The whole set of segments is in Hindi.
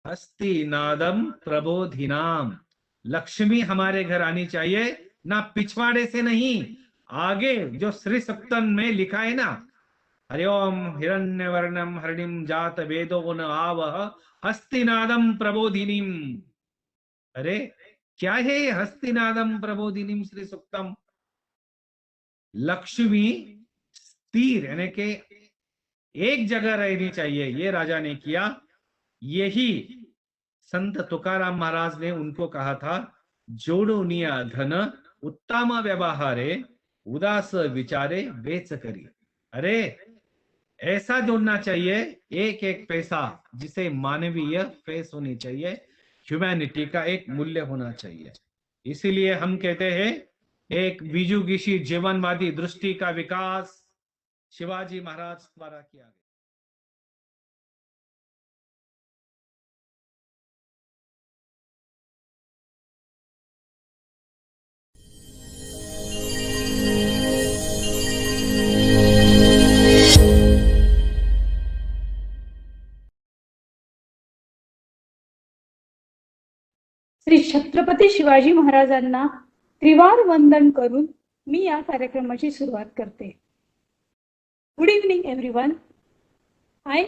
हस्तिनादम प्रबोधिनाम। लक्ष्मी हमारे घर आनी चाहिए, ना पिछवाड़े से नहीं, आगे जो श्री सप्तम में लिखा है ना, हरिओम हिरण्यवर्णम हरिणिम जात वेदो न आवह हस्तिनादम प्रबोधिनीम। अरे क्या है हस्तिनादम प्रबोधिनीम श्री सुक्तम? लक्ष्मी स्थिर यानी कि एक जगह रहनी चाहिए, ये राजा ने किया। यही संत तुकाराम महाराज ने उनको कहा था, जोडुनिया धन उत्तम व्यवहारे उदास विचारे बेच करी। अरे ऐसा जोड़ना चाहिए, एक एक पैसा जिसे मानवीय फेस होनी चाहिए, ह्यूमैनिटी का एक मूल्य होना चाहिए। इसीलिए हम कहते हैं एक बीजुगिशी जीवनवादी दृष्टि का विकास शिवाजी महाराज द्वारा किया गया। श्री छत्रपती शिवाजी महाराजांना त्रिवार वंदन करून मी या कार्यक्रमाची सुरुवात करते. Good evening everyone. I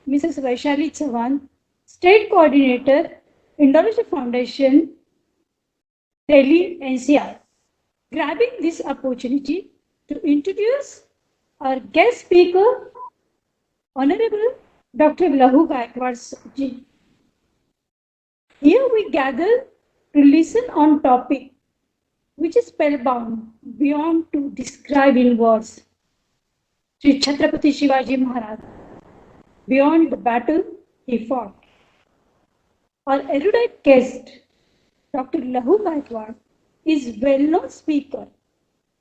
Mrs Vaishali Chavan, state coordinator, Indology foundation, Delhi NCR, grabbing this opportunity to introduce our guest speaker, Honorable Dr. Lahu Gaikwad ji. Here we gather to listen on topic which is spellbound beyond to describe in words. Sri Chhatrapati Shivaji Maharaj, beyond the battle he fought. Our erudite guest, Dr. Lahu Gaikwad, is well-known speaker,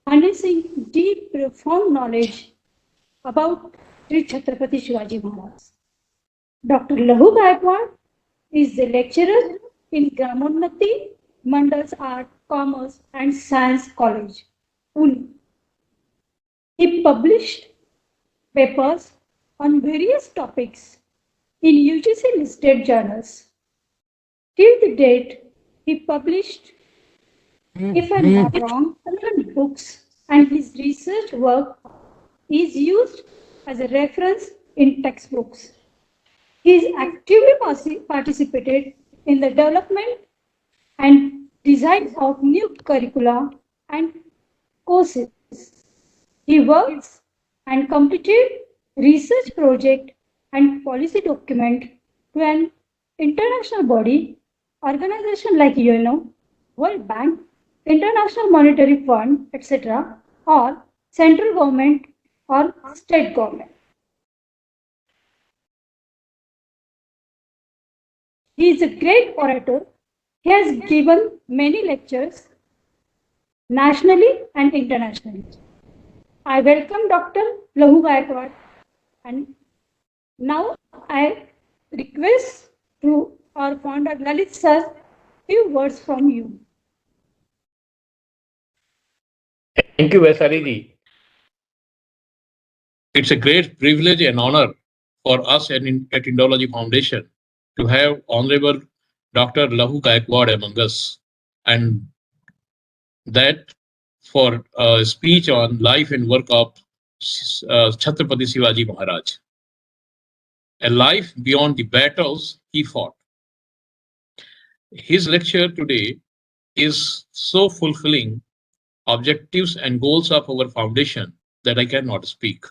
harnessing deep, profound knowledge about Sri Chhatrapati Shivaji Maharaj. Dr. Lahu Gaikwad is the lecturer in Gramonnati Mandal's Art, Commerce and Science College, Pune. He published papers on various topics in UGC listed journals. Till the date, he published, if I'm not wrong, 100 books, and his research work is used as a reference in textbooks. He has actively participated in the development and design of new curricula and courses. He works and completed research project and policy document to an international body, organization like UNO, World Bank, International Monetary Fund, etc., or central government or state government. He is a great orator. He has given many lectures nationally and internationally. I welcome Dr. Lahu Gaikwad, and now I request to our founder Lalit sir, few words from you. Thank you, Vaisali. It's a great privilege and honor for us at Indology Foundation to have Honorable Dr. Lahu Gaikwad among us, and that for a speech on life and work of Chhatrapati Shivaji Maharaj. A life beyond the battles he fought. His lecture today is so fulfilling objectives and goals of our foundation that I cannot speak.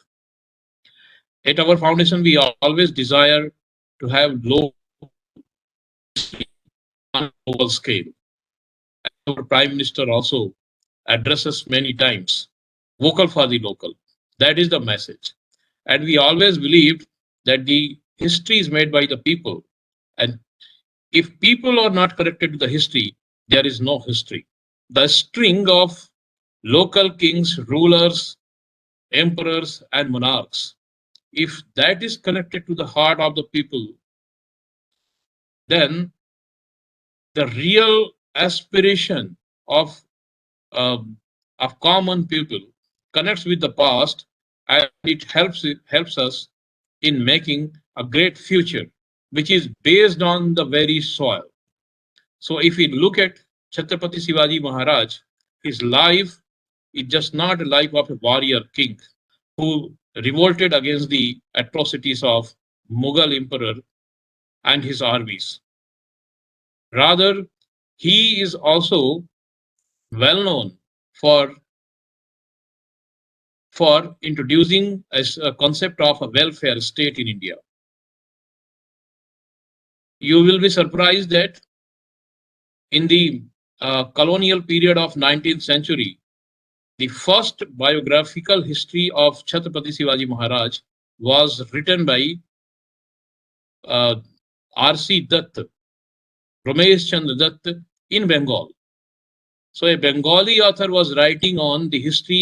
At our foundation, we always desire to have low on global scale. Our Prime Minister also addresses many times, vocal for the local. That is the message. And we always believed that the history is made by the people. And if people are not connected to the history, there is no history. The string of local kings, rulers, emperors, and monarchs, if that is connected to the heart of the people, then the real aspiration of common people connects with the past, and it helps us in making a great future which is based on the very soil. So if we look at Chhatrapati Shivaji Maharaj, his life is just not a life of a warrior king who revolted against the atrocities of Mughal emperor and his armies. Rather, he is also well known for introducing a concept of a welfare state in India. You will be surprised that in the colonial period of 19th century, the first biographical history of Chhatrapati Shivaji Maharaj was written by R.C. Dutt, Ramesh Chandra Dutt in Bengal. So a Bengali author was writing on the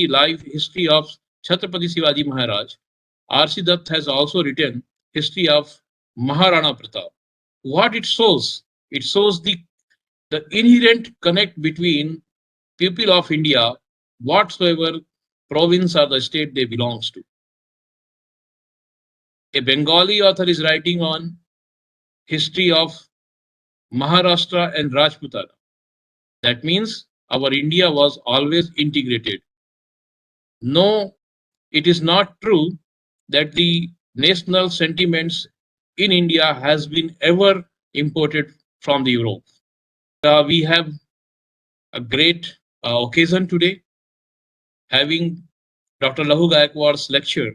life history of Chhatrapati Shivaji Maharaj. R.C. Dutt has also written history of Maharana Pratap. What it shows the inherent connect between people of India, whatsoever province or the state they belongs to. A Bengali author is writing on history of Maharashtra and Rajputana. That means our India was always integrated. No, it is not true that the national sentiments in India has been ever imported from the Europe. We have a great occasion today, having Dr. Lahu Gaikwad's lecture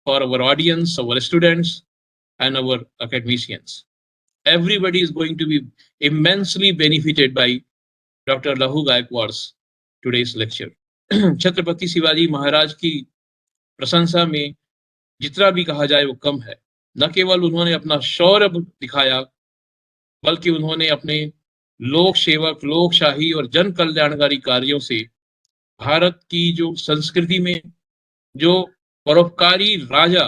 for our audience, our students, and our academicians. Everybody is going to be immensely benefited by Dr. Lahu Gaikwad's today's lecture. Chhatrapati Shivaji Maharaj की प्रशंसा में जितना भी कहा जाए वो कम है. न केवल उन्होंने अपना शौर्य दिखाया, बल्कि उन्होंने अपने लोक सेवक, लोकशाही और जन कल्याणकारी कार्यों से भारत की जो संस्कृति में जो परोपकारी राजा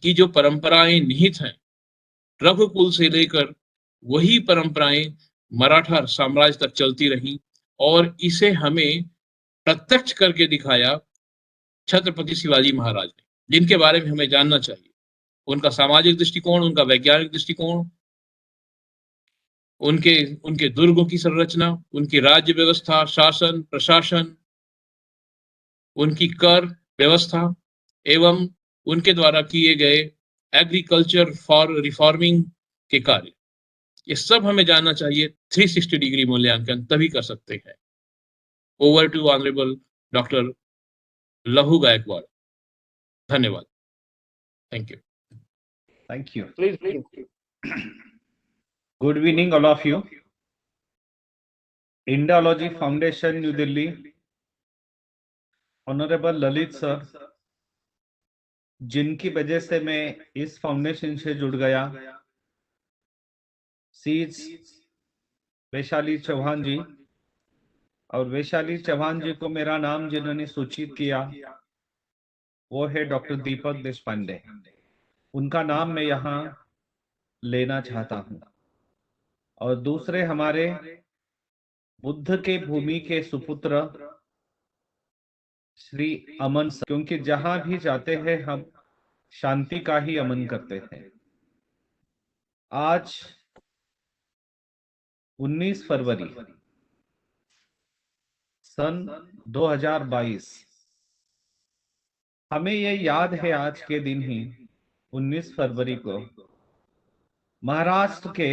की जो परंपराएं निहित हैं, रघुकुल से लेकर वही परंपराएं मराठा साम्राज्य तक चलती रहीं और इसे हमें प्रत्यक्ष करके दिखाया छत्रपति शिवाजी महाराज ने, जिनके बारे में हमें जानना चाहिए. उनका सामाजिक दृष्टिकोण, उनका वैज्ञानिक दृष्टिकोण, उनके दुर्गों की संरचना, उनकी राज्य व्यवस्था, शासन, प्रशासन, उनकी कर व्यवस्था एवं उनके द्वारा किए गए एग्रीकल्चर फॉर रिफॉर्मिंग के कार्य, ये सब हमें जानना चाहिए. 360 डिग्री मूल्यांकन तभी कर सकते हैं. ओवर टू ऑनरेबल डॉक्टर लहू गायकवाड़. धन्यवाद. Thank you. Thank you. Please. Good evening, all of you. Indology Foundation, New Delhi. Honorable Lalit sir, जिनकी वजह से मैं इस फाउंडेशन से जुड़ गया, सीज वैशाली चौहान जी, और वैशाली चौहान जी को मेरा नाम जिन्होंने सूचित किया वो है डॉक्टर दीपक देशपांडे. उनका नाम मैं यहाँ लेना चाहता हूँ. और दूसरे हमारे बुद्ध के भूमि के सुपुत्र श्री अमन सर, क्योंकि जहां भी जाते हैं हम शांति का ही अमन करते हैं. आज 19 फरवरी सन 2022, हमें ये याद है आज के दिन ही 19 फरवरी को महाराष्ट्र के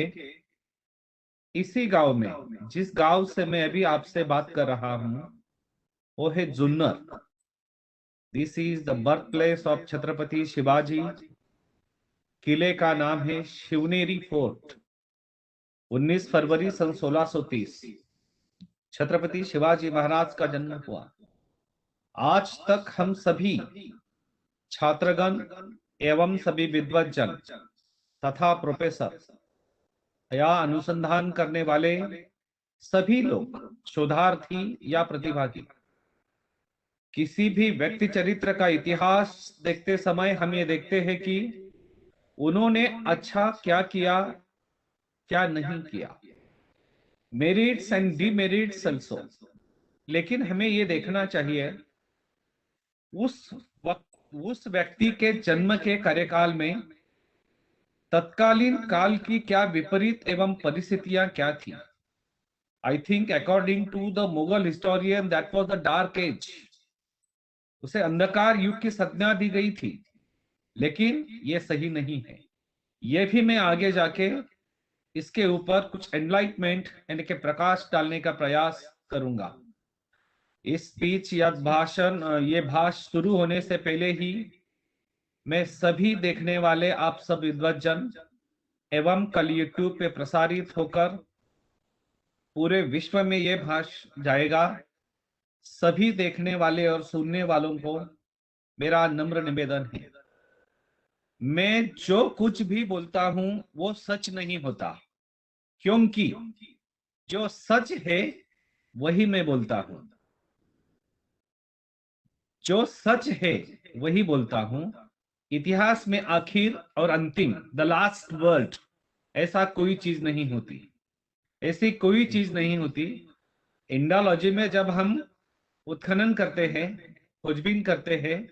इसी गांव में, जिस गांव से मैं अभी आपसे बात कर रहा हूं वो है Junnar. This is the birth place of Chhatrapati Shivaji. किले का नाम है शिवनेरी फोर्ट. 19 फरवरी सन 1630 छत्रपति शिवाजी महाराज का जन्म हुआ. आज तक हम सभी छात्रगण एवं सभी विद्वज्जन तथा प्रोफेसर या अनुसंधान करने वाले सभी लोग, शोधार्थी या प्रतिभागी, किसी भी व्यक्ति चरित्र का इतिहास देखते समय हम ये देखते हैं कि उन्होंने अच्छा क्या किया, क्या नहीं किया, मेरिट्स एंड डिमेरिट्स अल्सो. लेकिन हमें ये देखना चाहिए उस व्यक्ति के जन्म के कार्यकाल में तत्कालीन काल की क्या विपरीत एवं परिस्थितियां क्या थी? I think according to the Mughal historian that was the dark age. उसे अंधकार युग की संज्ञा दी गई थी, लेकिन ये सही नहीं है। ये भी मैं आगे जाके इसके ऊपर कुछ एनलाइटमेंट यानी कि प्रकाश डालने का प्रयास करूंगा। इस स्पीच या भाषण ये भाषण शुरू होने से पहले ही मैं सभी देखने वाले आप सब विद्वज्जन एवं कल यूट्यूब पे प्रसारित होकर पूरे विश्व में ये भाषण जाएगा, सभी देखने वाले और सुनने वालों को मेरा नम्र निवेदन है, मैं जो कुछ भी बोलता हूं वो सच नहीं होता, क्योंकि जो सच है वही मैं बोलता हूं। जो सच है वही बोलता हूं। इतिहास में आखिर और अंतिम, द लास्ट वर्ड, ऐसा कोई चीज नहीं होती, ऐसी कोई चीज नहीं होती। इंडोलॉजी में जब हम उत्खनन करते हैं, खोजबीन करते हैं,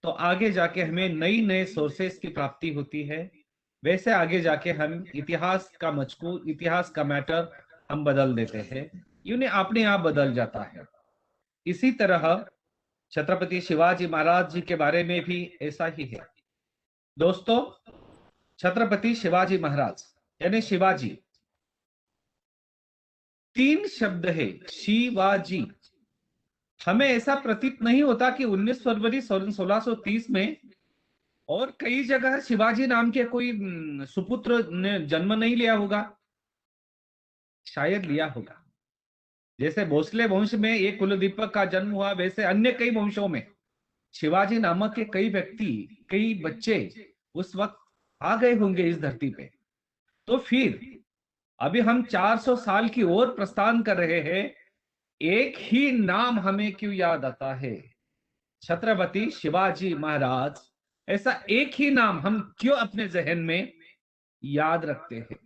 तो आगे जाके हमें नई नए सोर्सेस की प्राप्ति होती है। वैसे आगे जाके हम इतिहास का मजकूर, इतिहास का मैटर हम बदल देते हैं, यूं अपने आप बदल जाता है। इसी तरह छत्रपति शिवाजी महाराज जी के बारे में भी ऐसा ही है। दोस्तों, छत्रपति शिवाजी महाराज यानी शिवाजी, 3 शब्द है, शिवाजी। हमें ऐसा प्रतीत नहीं होता कि 19 फरवरी 1630 में और कई जगह शिवाजी नाम के कोई सुपुत्र ने जन्म नहीं लिया होगा, शायद लिया होगा। जैसे भोसले वंश में एक कुलदीपक का जन्म हुआ, वैसे अन्य कई वंशों में शिवाजी नामक के कई व्यक्ति, कई बच्चे उस वक्त आ गए होंगे इस धरती पे। तो फिर अभी हम 400 साल की ओर प्रस्थान कर रहे हैं, एक ही नाम हमें क्यों याद आता है? छत्रपति शिवाजी महाराज। ऐसा एक ही नाम हम क्यों अपने जहन में याद रखते हैं?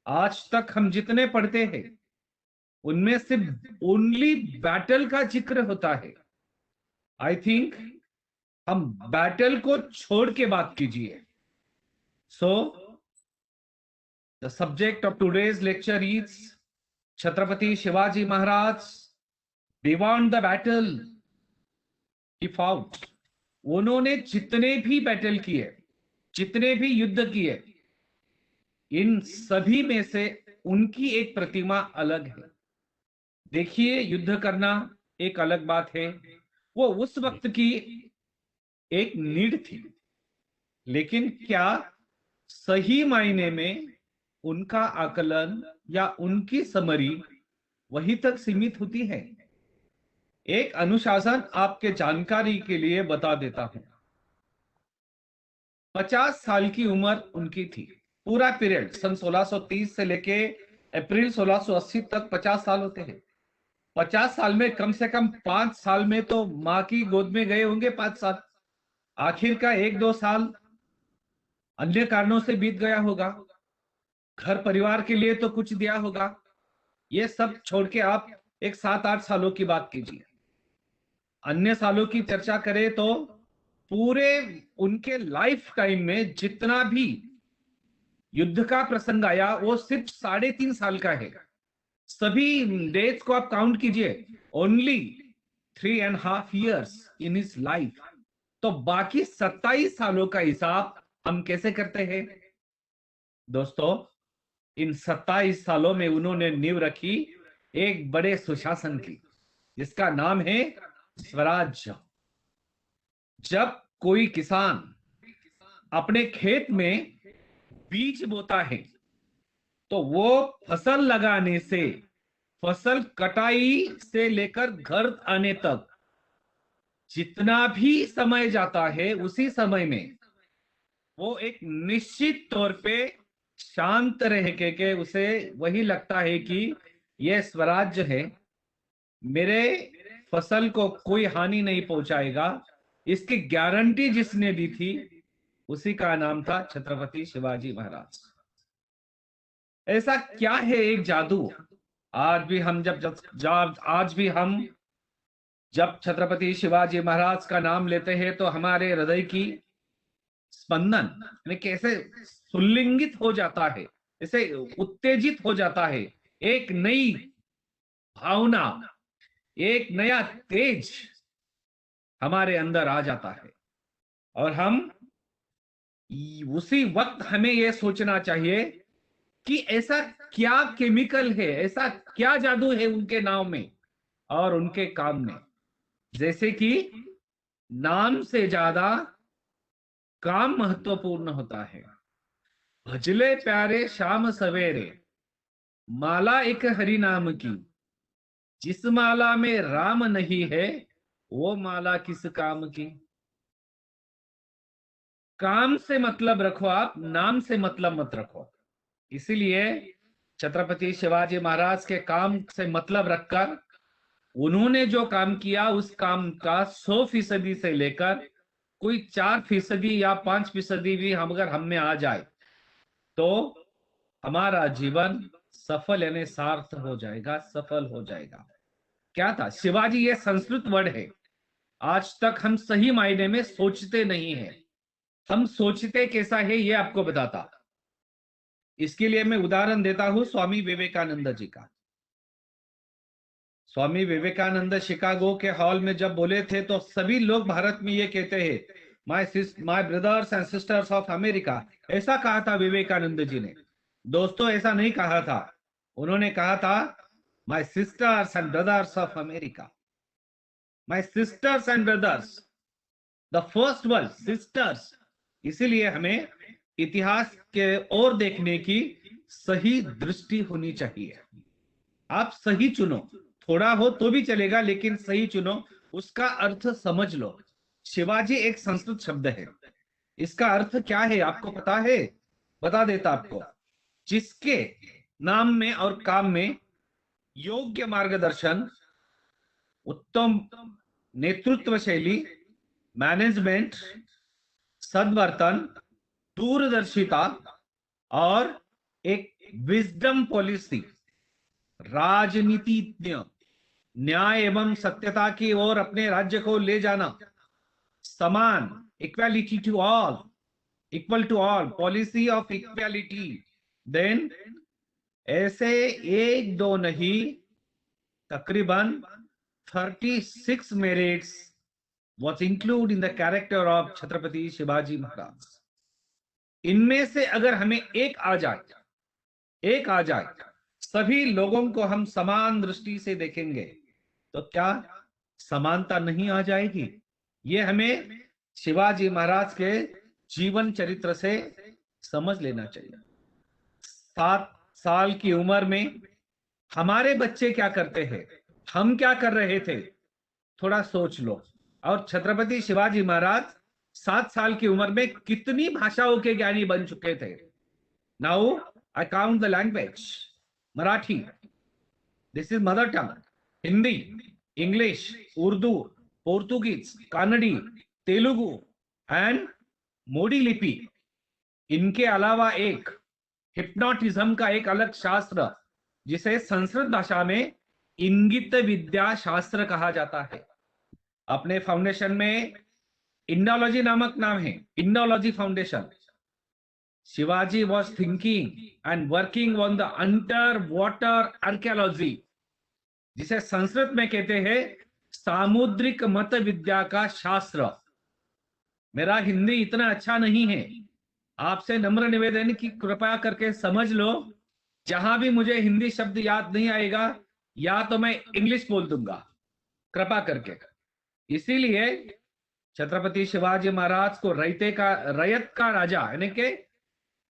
आज तक हम जितने पढ़ते हैं उनमें सिर्फ ओनली बैटल का जिक्र होता है। आई थिंक हम बैटल को छोड़ के बात कीजिए। So the subject of today's lecture is Chhatrapati Shivaji Maharaj beyond the battle he fought. उन्होंने जितने भी बैटल किए, जितने भी युद्ध किए, इन सभी में से उनकी एक प्रतिमा अलग है। देखिए, युद्ध करना एक अलग बात है, वो उस वक्त की एक नीड थी, लेकिन क्या सही मायने में उनका आकलन या उनकी समरी वही तक सीमित होती है? एक अनुशासन आपके जानकारी के लिए बता देता हूं। 50 साल की उम्र उनकी थी। पूरा पीरियड सन 1630 से लेके अप्रैल 1680 तक 50 साल होते हैं। 50 साल में कम से कम 5 साल में तो माँ की गोद में गए होंगे, 5 साल। आखिर का 1-2 साल अन्य कारणों से बीत गया होगा, घर परिवार के लिए तो कुछ दिया होगा। ये सब छोड़ के आप एक 7-8 सालों की बात कीजिए। अन्य सालों की चर्चा करें तो पूरे उनके लाइफ टाइम में जितना भी युद्ध का प्रसंग आया वो सिर्फ 3.5 साल का है। सभी डेट्स को आप काउंट कीजिए, only 3.5 years in his life. तो बाकी 27 सालों का हिसाब हम कैसे करते हैं? दोस्तों, इन 27 सालों में उन्होंने नींव रखी एक बड़े सुशासन की, जिसका नाम है स्वराज्य। जब कोई किसान अपने खेत में बीज बोता है तो वो फसल लगाने से फसल कटाई से लेकर घर आने तक जितना भी समय जाता है, उसी समय में वो एक निश्चित तौर पे शांत रह के उसे वही लगता है कि यह स्वराज्य है, मेरे फसल को कोई हानि नहीं पहुंचाएगा। इसकी गारंटी जिसने दी थी उसी का नाम था छत्रपति शिवाजी महाराज। ऐसा क्या है एक जादू? आज भी हम जब छत्रपति शिवाजी महाराज का नाम लेते हैं तो हमारे हृदय की स्पंदन यानी कैसे सुलिंगित हो जाता है, ऐसे उत्तेजित हो जाता है, एक नई भावना, एक नया तेज हमारे अंदर आ जाता है। और हम उसी वक्त हमें यह सोचना चाहिए कि ऐसा क्या केमिकल है, ऐसा क्या जादू है उनके नाम में और उनके काम में। जैसे कि नाम से ज्यादा काम महत्वपूर्ण होता है। भजले प्यारे शाम सवेरे, माला एक हरि नाम की, जिस माला में राम नहीं है वो माला किस काम की। काम से मतलब रखो आप, नाम से मतलब मत रखो। इसीलिए छत्रपति शिवाजी महाराज के काम से मतलब रखकर उन्होंने जो काम किया उस काम का 100% से लेकर कोई 4% या 5% भी हम अगर हम में आ जाए तो हमारा जीवन सफल यानी सार्थ हो जाएगा, सफल हो जाएगा। क्या था शिवाजी, ये संस्कृत वर्ड है। आज तक हम सही मायने में सोचते नहीं है। हम सोचते कैसा है ये आपको बताता। इसके लिए मैं उदाहरण देता हूं स्वामी विवेकानंद जी का। स्वामी विवेकानंद शिकागो के हॉल में जब बोले थे तो सभी लोग भारत में ये कहते हैं my brothers and sisters of America. ऐसा कहा था विवेकानंद जी ने। दोस्तों ऐसा नहीं कहा था, उन्होंने कहा था my sister's and brothers of America, my sister's and brothers, the first word sisters. इसीलिए हमें इतिहास के ओर देखने की सही दृष्टि होनी चाहिए। आप सही चुनो, थोड़ा हो तो भी चलेगा लेकिन सही चुनो, उसका अर्थ समझ लो। शिवाजी एक संस्कृत शब्द है, इसका अर्थ क्या है आपको पता है? बता देता आपको। जिसके नाम में और काम में योग्य मार्गदर्शन, उत्तम नेतृत्व शैली, मैनेजमेंट, सद्वर्तन, दूरदर्शिता और एक विजडम पॉलिसी, राजनीतिज्ञ, न्याय एवं सत्यता की ओर अपने राज्य को ले जाना, समान, equality to all, equal to all, policy of equality, then ऐसे एक दो नहीं तकरीबन 36 merits was included in the character of Chhatrapati Shivaji Maharaj. इनमें से अगर हमें एक आ जाए, सभी लोगों को हम समान दृष्टि से देखेंगे तो क्या समानता नहीं आ जाएगी? ये हमें शिवाजी महाराज के जीवन चरित्र से समझ लेना चाहिए। 7 साल की उम्र में हमारे बच्चे क्या करते हैं, हम क्या कर रहे थे, थोड़ा सोच लो। और छत्रपति शिवाजी महाराज 7 साल की उम्र में कितनी भाषाओं के ज्ञानी बन चुके थे। Now I count the language. Marathi, this is mother tongue, Hindi, English, Urdu, Portuguese, Kannadi, Telugu and Modi लिपि। इनके अलावा एक हिप्नोटिज्म का एक अलग शास्त्र जिसे संस्कृत भाषा में इंगित विद्या शास्त्र कहा जाता है। अपने फाउंडेशन में इंडोलॉजी नामक नाम है, Indology foundation. Shivaji was thinking and working on the under water archaeology, जिसे संस्कृत में कहते हैं सामुद्रिक मत विद्या का शास्त्र। मेरा हिंदी इतना अच्छा नहीं है, आपसे नम्र निवेदन की कृपया करके समझ लो। जहां भी मुझे हिंदी शब्द याद नहीं आएगा या तो मैं इंग्लिश बोल दूंगा, कृपा करके। इसीलिए छत्रपति शिवाजी महाराज को रैयत का राजा यानी कि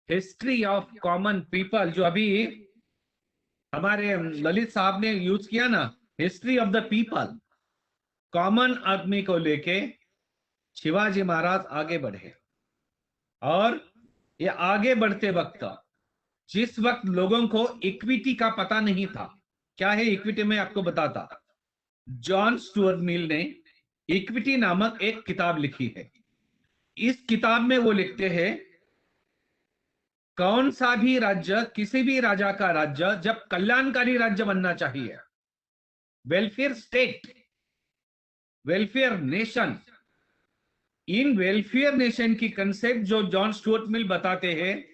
हिस्ट्री ऑफ कॉमन पीपल, जो अभी हमारे ललित साहब ने यूज किया ना, history of the people, common आदमी को लेके शिवाजी महाराज आगे बढ़े। और ये आगे बढ़ते वक्त जिस वक्त लोगों को इक्विटी का पता नहीं था, क्या है इक्विटी में आपको बताता। जॉन स्टुअर्ट मिल ने इक्विटी नामक एक किताब लिखी है। इस किताब में वो लिखते हैं कौन सा भी राज्य, किसी भी राजा का राज्य जब कल्याणकारी राज्य बनना चाहिए, वेलफेयर स्टेट, वेलफेयर नेशन, इन वेलफेयर नेशन की कंसेप्ट जो जॉन स्टुअर्ट मिल बताते हैं,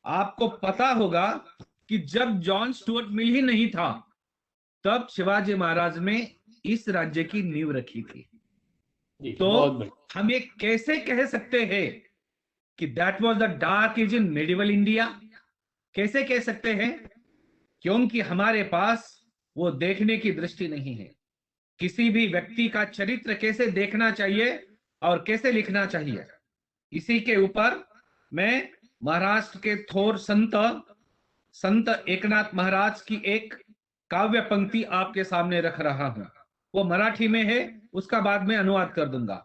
आपको पता होगा कि जब जॉन स्टुअर्ट मिल ही नहीं था तब शिवाजी महाराज ने इस राज्य की नींव रखी थी। तो हम ये कैसे कह सकते हैं कि that was the dark age in medieval India? कैसे कह सकते हैं? क्योंकि हमारे पास वो देखने की दृष्टि नहीं है। किसी भी व्यक्ति का चरित्र कैसे देखना चाहिए और कैसे लिखना चाहिए, इसी के ऊपर मैं महाराष्ट्र के थोर संत एकनाथ महाराज की एक काव्य पंक्ति आपके सामने रख रहा हूं। वो मराठी में है, उसका बाद में अनुवाद कर दूंगा।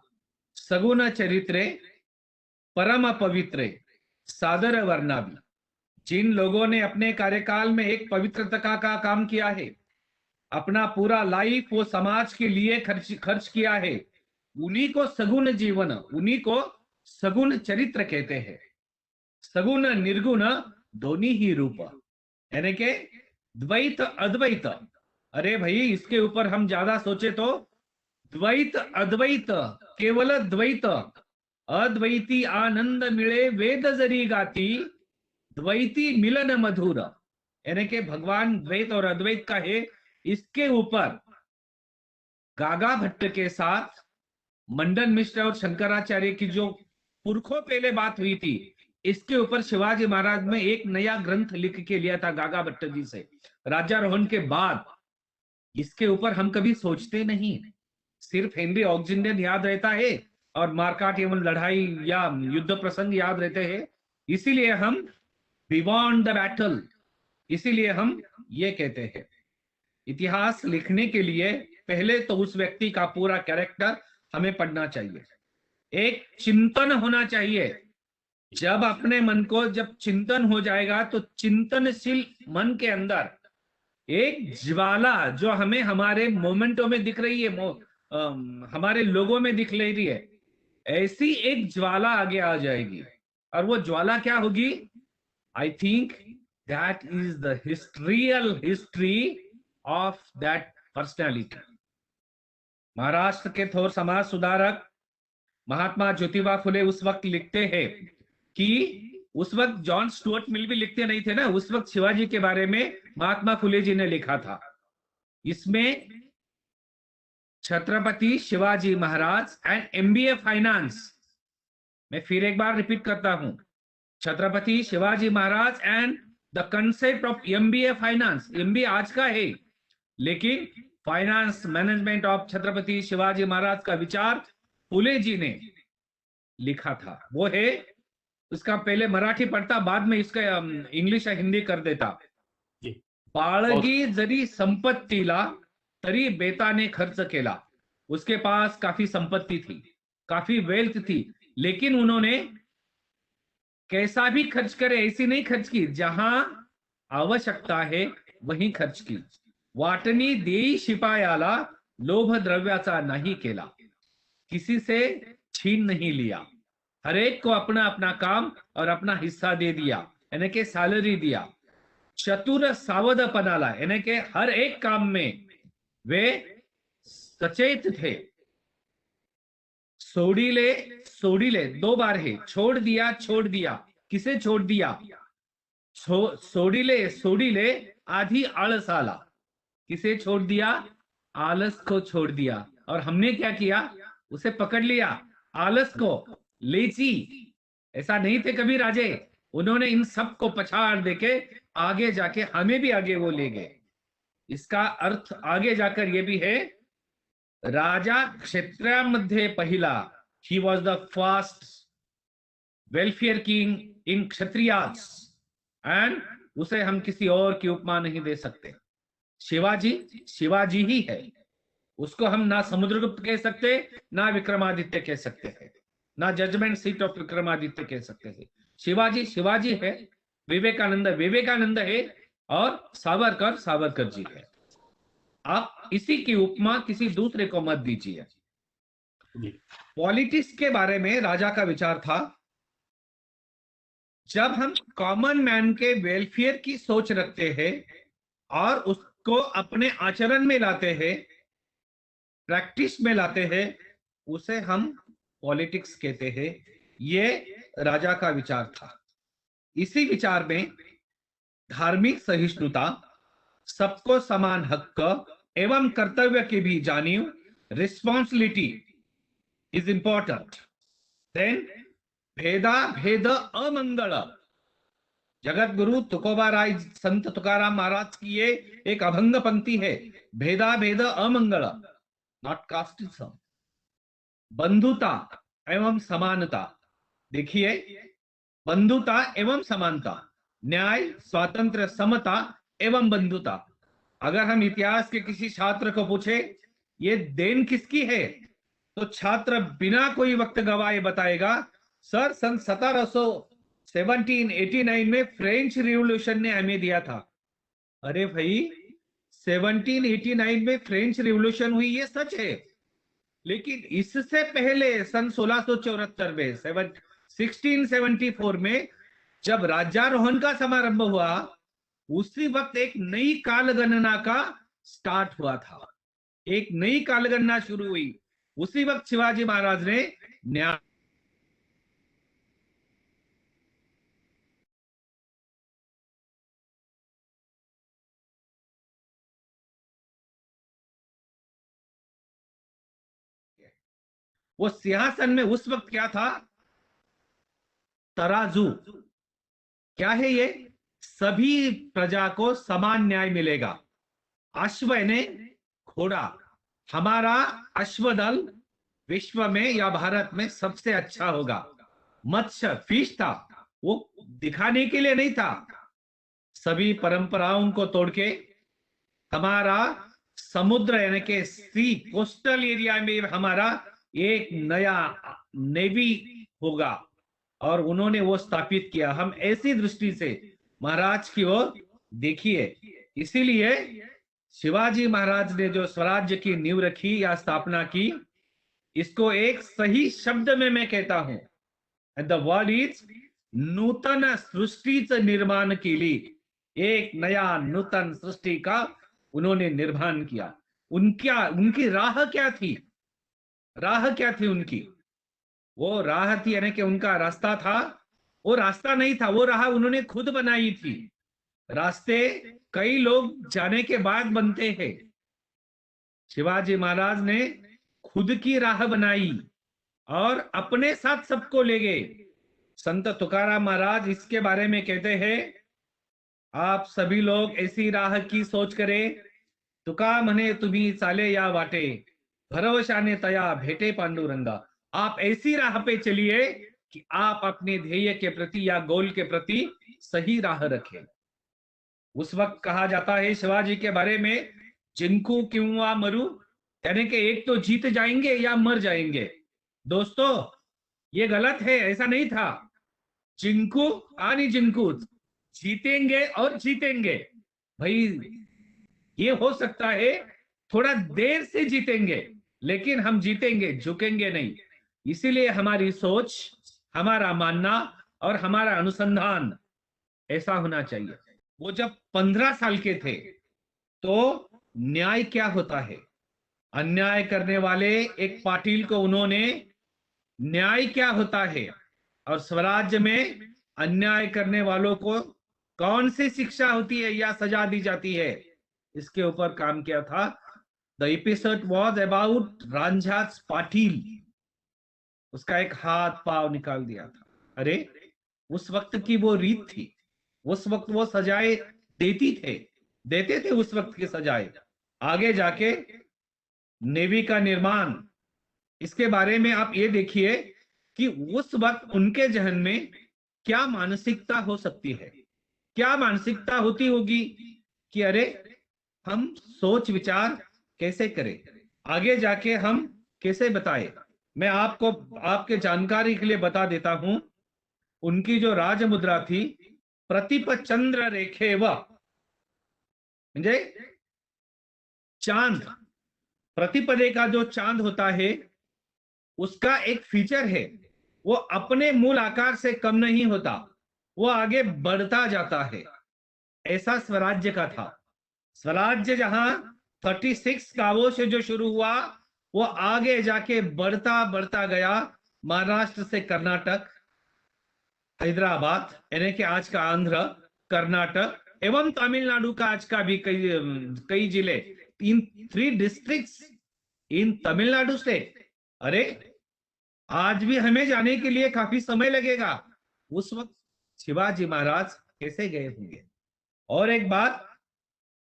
सगुण चरित्रे परम पवित्रे सादर वर्णाभि। जिन लोगों ने अपने कार्यकाल में एक पवित्रता का काम किया है, अपना पूरा लाइफ वो समाज के लिए खर्च किया है, उन्हीं को सगुण जीवन, उन्हीं को सगुण चरित्र कहते हैं। सगुण निर्गुण दोनों ही रूप, यानी के द्वैत अद्वैत। अरे भाई, इसके ऊपर हम ज्यादा सोचे तो द्वैत अद्वैत, केवल द्वैत, अद्वैती आनंद मिले वेद जरी गाती, द्वैती मिलन मधुर। यानी के भगवान द्वैत और अद्वैत का है। इसके ऊपर गागा भट्ट के साथ मंडन मिश्र और शंकराचार्य की जो पुरखों पहले बात हुई थी, इसके ऊपर शिवाजी महाराज ने एक नया ग्रंथ लिख के लिया था गागा भट्ट जी से राज्यारोहण के बाद। इसके ऊपर हम कभी सोचते नहीं, सिर्फ हेनरी ऑक्सिजन याद रहता है और मार्काट एवं लड़ाई या युद्ध प्रसंग याद रहते हैं। इसीलिए हम बियॉन्ड द बैटल, इसीलिए हम ये कहते हैं। इतिहास लिखने के लिए पहले तो उस व्यक्ति का पूरा कैरेक्टर हमें पढ़ना चाहिए, एक चिंतन होना चाहिए। जब अपने मन को जब चिंतन हो जाएगा तो चिंतनशील मन के अंदर एक ज्वाला जो हमें हमारे मोमेंटों में दिख रही है, हमारे लोगों में दिख रही है, ऐसी एक ज्वाला आगे आ जाएगी। और वो ज्वाला क्या होगी? I think that is the real history of that personality. Maharashtra के थोर समाज सुधारक महात्मा ज्योतिबा फुले उस वक्त लिखते हैं कि उस वक्त जॉन स्टुअर्ट मिल भी लिखते नहीं थे ना, उस वक्त शिवाजी के बारे में महात्मा फुले जी ने लिखा था। इसमें Chhatrapati Shivaji Maharaj and MBA finance, मैं फिर एक बार रिपीट करता हूं, Chhatrapati Shivaji Maharaj and the concept of MBA finance. MBA आज का है, लेकिन finance management of Chhatrapati Shivaji Maharaj का विचार फुले जी ने लिखा था। वो है, उसका पहले मराठी पढ़ता, बाद में इसका इंग्लिश या हिंदी कर देता। बाळगी जरी संपत्तीला तरी बेताने खर्च केला। उसके पास काफी संपत्ति थी, काफी वेल्थ थी, लेकिन उन्होंने कैसा भी खर्च करे ऐसी नहीं खर्च की, जहां आवश्यकता है वहीं खर्च की। वाटणी देई शिपायाला लोभ द्रव्याचा नहीं केला, किसी से छीन नहीं लिया, हर एक को अपना अपना काम और अपना हिस्सा दे दिया, यानी कि सैलरी दिया। चतुर सावधपनाला, यानी कि हर एक काम में वे सचेत थे। सोडीले दो बार है, छोड़ दिया, किसे छोड़ दिया? सोडीले आधी आलस आला, किसे छोड़ दिया? आलस को छोड़ दिया। और हमने क्या किया? उसे पकड़ लिया, आलस को, लेची। ऐसा नहीं थे कभी राजे, उन्होंने इन सब को पछाड़ देके आगे जाके हमें भी आगे वो ले गए। इसका अर्थ आगे जाकर ये भी है, राजा क्षेत्रामध्ये पहिला, ही was the first welfare king in Kshatriyas, and उसे हम किसी और की उपमा नहीं दे सकते। शिवाजी ही है, उसको हम ना समुद्रगुप्त कह सकते, ना विक्रमादित्य कह सकते हैं, ना जजमेंट सीट ऑफ विक्रमादित्य कह सकते हैं। शिवाजी है, विवेकानंद है, और सावरकर जी है। आप इसी की उपमा किसी दूसरे को मत दीजिए। पॉलिटिक्स के बारे में राजा का विचार था, जब हम कॉमन मैन के वेलफेयर की सोच रखते हैं और उसको अपने आचरण में लाते हैं, प्रैक्टिस में लाते हैं, उसे हम पॉलिटिक्स कहते हैं, ये राजा का विचार था। इसी विचार में धार्मिक सहिष्णुता, सबको समान हक एवं कर्तव्य की भी जानिव, रिस्पॉन्सिबिलिटी इज इंपॉर्टेंट। देन भेदा भेद अमंगल। जगत गुरु तुकोबा राय संत तुकाराम महाराज की ये एक अभंग पंक्ति है, भेदा भेद अमंगल, नॉट कास्टिज्म। बंधुता एवं समानता, देखिए बंधुता एवं समानता, न्याय, स्वातंत्र्य, समता एवं बंधुता। अगर हम इतिहास के किसी छात्र को पूछे ये देन किसकी है, तो छात्र बिना कोई वक्त गवाए बताएगा, सर सन 1789 में फ्रेंच रिवॉल्यूशन ने हमें दिया था। अरे भाई 1789 में फ्रेंच रिवॉल्यूशन हुई, ये सच है, लेकिन इससे पहले सन 1674 में 1674 में जब राज्यारोहण का समारंभ हुआ, उसी वक्त एक नई काल गणना का स्टार्ट हुआ था, एक नई काल गणना शुरू हुई। उसी वक्त शिवाजी महाराज ने न्याय वो सिंहासन में उस वक्त क्या था, तराजू। क्या है ये, सभी प्रजा को समान न्याय मिलेगा। अश्व ने घोड़ा, हमारा अश्वदल विश्व में या भारत में सबसे अच्छा होगा। मत्स्य फिश था, वो दिखाने के लिए नहीं था, सभी परंपराओं को तोड़ के हमारा समुद्र यानी कि सी कोस्टल एरिया में हमारा एक नया नेवी होगा, और उन्होंने वो स्थापित किया। हम ऐसी दृष्टि से महाराज की ओर देखिए। इसीलिए शिवाजी महाराज ने जो स्वराज्य की नींव रखी या स्थापना की, इसको एक सही शब्द में मैं कहता हूं, द वर्ड इज नूतन सृष्टि निर्माण के लिए, एक नया नूतन सृष्टि का उन्होंने निर्माण किया। उनकी राह क्या थी, राह क्या थी उनकी, वो राह थी यानी कि उनका रास्ता था, वो रास्ता नहीं था, वो राह उन्होंने खुद बनाई थी। रास्ते कई लोग जाने के बाद बनते हैं, शिवाजी महाराज ने खुद की राह बनाई और अपने साथ सबको ले गए। संत तुकाराम महाराज इसके बारे में कहते हैं, आप सभी लोग ऐसी राह की सोच करें, तुका म्हणे तुम्ही चाले या वाटे, भरवशाने तया भेटे पांडुरंगा। आप ऐसी राह पे चलिए कि आप अपने ध्येय के प्रति या गोल के प्रति सही राह रखें। उस वक्त कहा जाता है शिवाजी के बारे में, जिंकू किंवा मरु, यानी कि एक तो जीत जाएंगे या मर जाएंगे। दोस्तों ये गलत है, ऐसा नहीं था। जिंकू आनी जिंकू, जीतेंगे और जीतेंगे। भाई ये हो सकता है थोड़ा देर से जीतेंगे, लेकिन हम जीतेंगे, झुकेंगे नहीं। इसीलिए हमारी सोच, हमारा मानना और हमारा अनुसंधान ऐसा होना चाहिए। वो जब 15 साल के थे तो न्याय क्या होता है, अन्याय करने वाले एक पाटिल को उन्होंने न्याय क्या होता है और स्वराज्य में अन्याय करने वालों को कौन सी शिक्षा होती है या सजा दी जाती है, इसके ऊपर काम किया था। The episode was about Ranjhas Patil, उसका एक हाथ पाव निकाल दिया था। अरे उस वक्त की वो रीत थी, उस वक्त वो सजाएं देते थे उस वक्त की सजाएं। आगे जाके नेवी का निर्माण, इसके बारे में आप ये देखिए कि उस वक्त उनके जहन में क्या मानसिकता हो सकती है, क्या मानसिकता होती होगी कि अरे हम सोच विचार कैसे करें, आगे जाके हम कैसे बताएं। मैं आपको आपके जानकारी के लिए बता देता हूं, उनकी जो राज मुद्रा थी, प्रतिप चंद्र रेखे व, म्हणजे चांद, प्रतिपदे का जो चांद होता है उसका एक फीचर है, वो अपने मूल आकार से कम नहीं होता, वो आगे बढ़ता जाता है। ऐसा स्वराज्य का था। स्वराज्य जहां 36 गांवों से जो शुरू हुआ, वो आगे जाके बढ़ता बढ़ता गया महाराष्ट्र से कर्नाटक, हैदराबाद यानी कि आज का आंध्र, कर्नाटक एवं तमिलनाडु का आज का भी कई जिले, 3 डिस्ट्रिक्ट्स इन तमिलनाडु से। अरे आज भी हमें जाने के लिए काफी समय लगेगा। उस वक्त शिवाजी महाराज कैसे गए होंगे? और एक बात,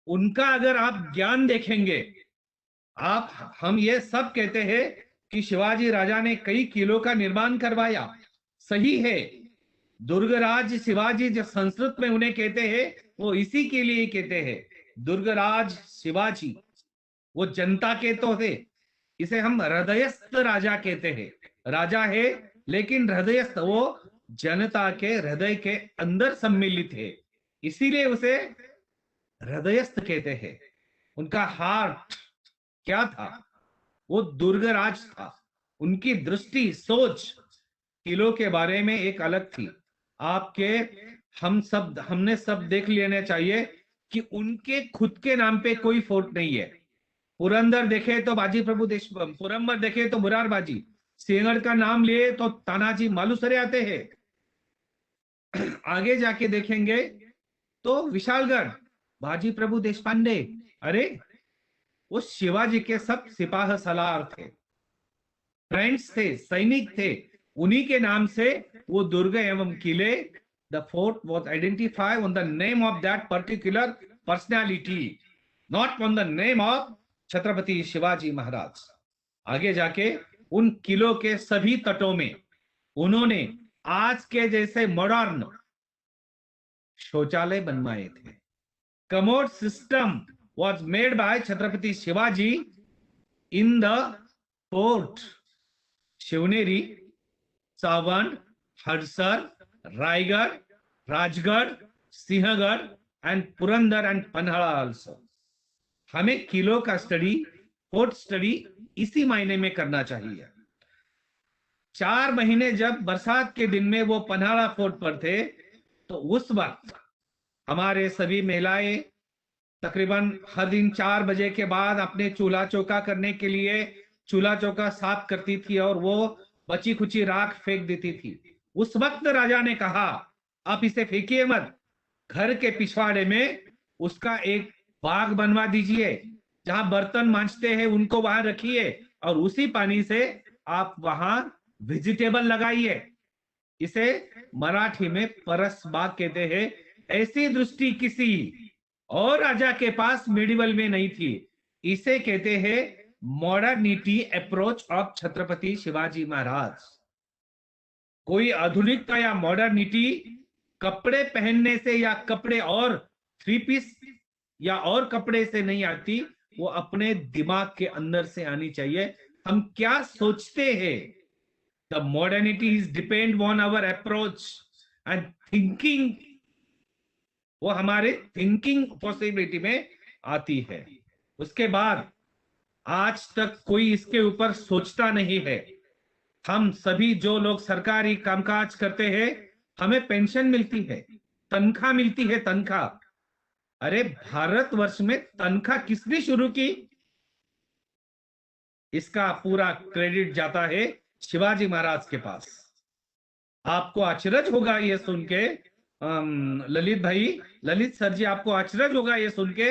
उनका अगर आप ज्ञान देखेंगे, हम ये सब कहते हैं कि शिवाजी राजा ने कई किलों का निर्माण करवाया, सही है। दुर्गराज शिवाजी जो संस्कृत में उन्हें कहते हैं, वो इसी के लिए कहते हैं दुर्गराज शिवाजी। वो जनता के तो थे, इसे हम हृदयस्थ राजा कहते हैं। राजा है लेकिन हृदयस्थ, वो जनता के हृदय के अंदर सम्मिलित है, इसीलिए उसे हृदयस्थ कहते हैं। उनका हार्ट क्या था? वो दुर्गराज था। उनकी दृष्टि, सोच किलो के बारे में एक अलग थी। हमने सब देख लेना चाहिए कि उनके खुद के नाम पे कोई फोर्ट नहीं है। पुरंदर देखे तो बाजी प्रभु पुरंदर देखे तो मुरारबाजी, सिंहगढ़ का नाम लिए तो तानाजी मालुसरे आते हैं। आगे जाके देखेंगे तो विशालगढ़, बाजी प्रभु देशपांडे। अरे वो शिवाजी के सब सिपाह सलार थे, फ्रेंड्स थे, सैनिक थे। उन्हीं के नाम से वो दुर्ग एवं किले, the fort was identified on the name of that particular personality, not on the name of Chhatrapati Shivaji Maharaj. आगे जाके उन किलों के सभी तटों में उन्होंने आज के जैसे मॉडर्न शौचालय बनवाए थे। Commode system was made by Chhatrapati Shivaji in the fort. Shivneri, Sawant, Hadsar, Raigad, Rajgad, Sinhagad and Purandar and Panhala also. हमें किलो का स्टडी, फोर्ट स्टडी इसी महीने में करना चाहिए। 4 महीने जब बरसात के दिन में वो पन्हाड़ा फोर्ट पर थे, तो उस वक्त हमारे सभी महिलाएं तकरीबन हर दिन 4 बजे के बाद अपने चूल्हा चौका करने के लिए चूल्हा चौका साफ करती थी और वो बची खुची राख फेंक देती थी। उस वक्त राजा ने कहा, आप इसे फेंकिए मत, घर के पिछवाड़े में उसका एक बाग बनवा दीजिए, जहां बर्तन मांजते हैं उनको वहां रखिए और उसी पानी से आप वहां वेजिटेबल लगाइए। इसे मराठी में परस बाग कहते हैं। ऐसी दृष्टि किसी और राजा के पास मेडिवल में नहीं थी। इसे कहते हैं modernity approach of Chhatrapati Shivaji Maharaj. कोई आधुनिकता या मॉडर्निटी कपड़े पहनने से या कपड़े और 3 पीस या और कपड़े से नहीं आती, वो अपने दिमाग के अंदर से आनी चाहिए। हम क्या सोचते हैं? The modernity is depend on our approach and thinking. वो हमारे थिंकिंग पॉसिबिलिटी में आती है। उसके बाद आज तक कोई इसके ऊपर सोचता नहीं है। हम सभी जो लोग सरकारी कामकाज करते हैं, हमें पेंशन मिलती है, तनख्वाह मिलती है, तनख्वाह। अरे भारतवर्ष में तनख्वाह किसने शुरू की? इसका पूरा क्रेडिट जाता है शिवाजी महाराज के पास। आपको आश्चर्य होगा ये सुन के, ललित भाई, ललित सर जी, आपको आश्चर्य होगा ये सुन के,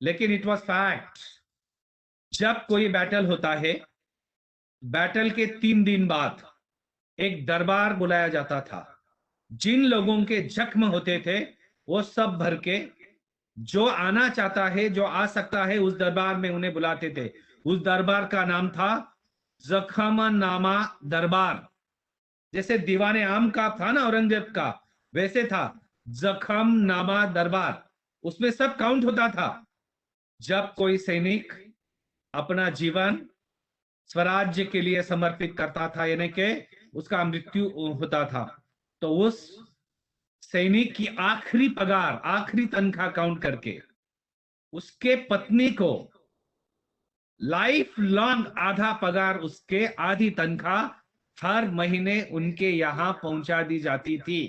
लेकिन इट वाज फैक्ट। जब कोई बैटल होता है, बैटल के 3 दिन बाद एक दरबार बुलाया जाता था। जिन लोगों के जख्म होते थे वो सब भर के, जो आना चाहता है, जो आ सकता है, उस दरबार में उन्हें बुलाते थे। उस दरबार का नाम था जखमनामा दरबार। जैसे दीवाने आम का था ना औरंगजेब का, वैसे था जखमनामा दरबार। उसमें सब काउंट होता था। जब कोई सैनिक अपना जीवन स्वराज्य के लिए समर्पित करता था, यानी कि उसका मृत्यु होता था, तो उस सैनिक की आखिरी पगार, आखिरी तनख्वाह काउंट करके उसके पत्नी को लाइफ लॉन्ग आधा पगार, उसके आधी तनख्वाह हर महीने उनके यहां पहुंचा दी जाती थी।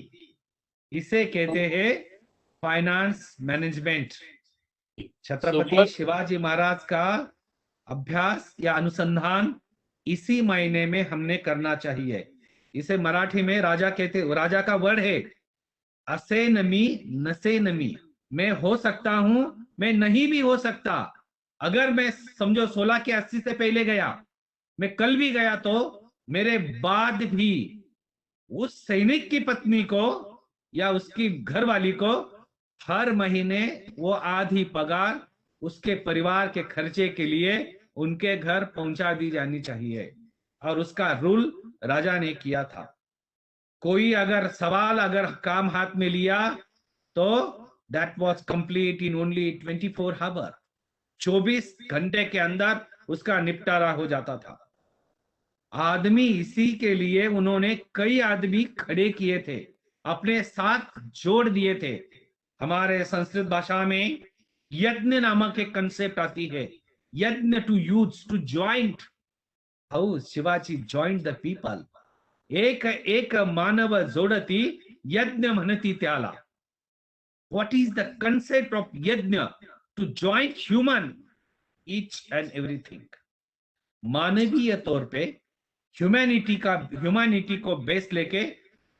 इसे कहते हैं फाइनेंस मैनेजमेंट। छत्रपति शिवाजी महाराज का अभ्यास या अनुसंधान इसी महीने में हमने करना चाहिए। इसे मराठी में राजा कहते, राजा का वर्ड है असे नमी नसे नमी, मैं हो सकता हूं, मैं नहीं भी हो सकता। अगर मैं समझो 16 के 80 से पहले गया, मैं कल भी गया, तो मेरे बाद भी उस सैनिक की पत्नी को या उसकी घरवाली को हर महीने वो आधी पगार उसके परिवार के खर्चे के लिए उनके घर पहुंचा दी जानी चाहिए। और उसका रूल राजा ने किया था। कोई अगर सवाल अगर काम हाथ में लिया तो that was complete in only 24 hour, 24 घंटे के अंदर उसका निपटारा हो जाता था। आदमी इसी के लिए उन्होंने कई आदमी खड़े किए थे, अपने साथ जोड़ दिए थे। हमारे संस्कृत भाषा में यज्ञ नामक एक कंसेप्ट आती है, yajna to use to joint, how Shivaji joint the people. एक एक मानव जोडती यज्ञ म्हणती त्याला। What is the concept of yajna? To joint human each and everything. मानवीय तौर पे ह्यूमैनिटी को बेस लेके